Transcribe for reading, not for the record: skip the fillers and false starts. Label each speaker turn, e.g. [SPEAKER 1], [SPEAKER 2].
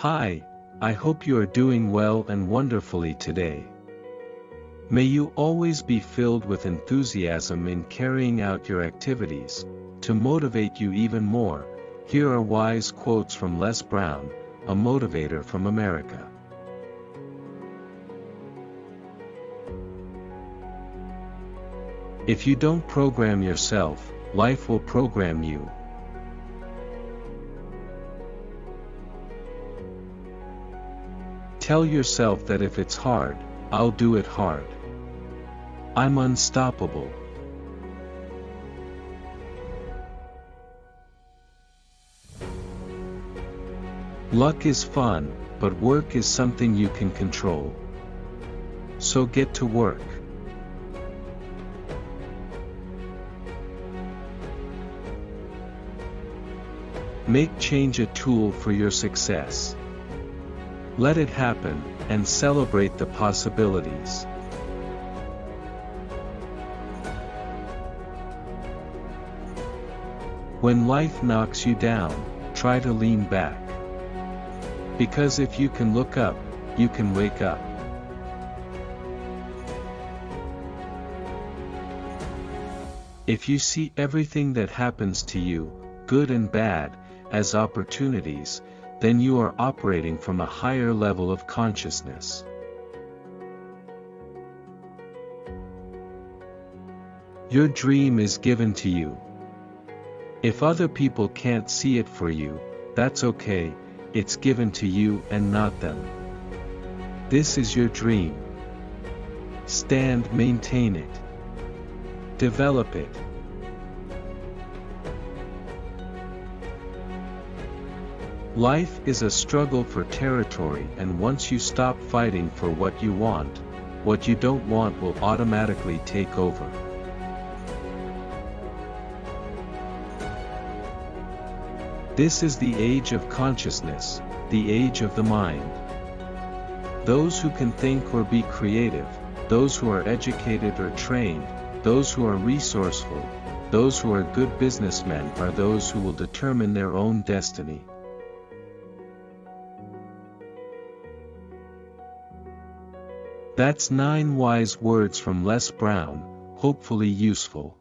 [SPEAKER 1] Hi, I hope you are doing well and wonderfully today. May you always be filled with enthusiasm in carrying out your activities. To motivate you even more, here are wise quotes from Les Brown, a motivator from America. If you don't program yourself, life will program you. Tell yourself that if it's hard, I'll do it hard. I'm unstoppable. Luck is fun, but work is something you can control. So get to work. Make change a tool for your success. Let it happen, and celebrate the possibilities. When life knocks you down, try to lean back. Because if you can look up, you can wake up. If you see everything that happens to you, good and bad, as opportunities, then you are operating from a higher level of consciousness. Your dream is given to you. If other people can't see it for you, that's okay, it's given to you and not them. This is your dream. Maintain it. Develop it. Life is a struggle for territory, and once you stop fighting for what you want, what you don't want will automatically take over. This is the age of consciousness, the age of the mind. Those who can think or be creative, those who are educated or trained, those who are resourceful, those who are good businessmen are those who will determine their own destiny. That's 9 wise words from Les Brown, hopefully useful.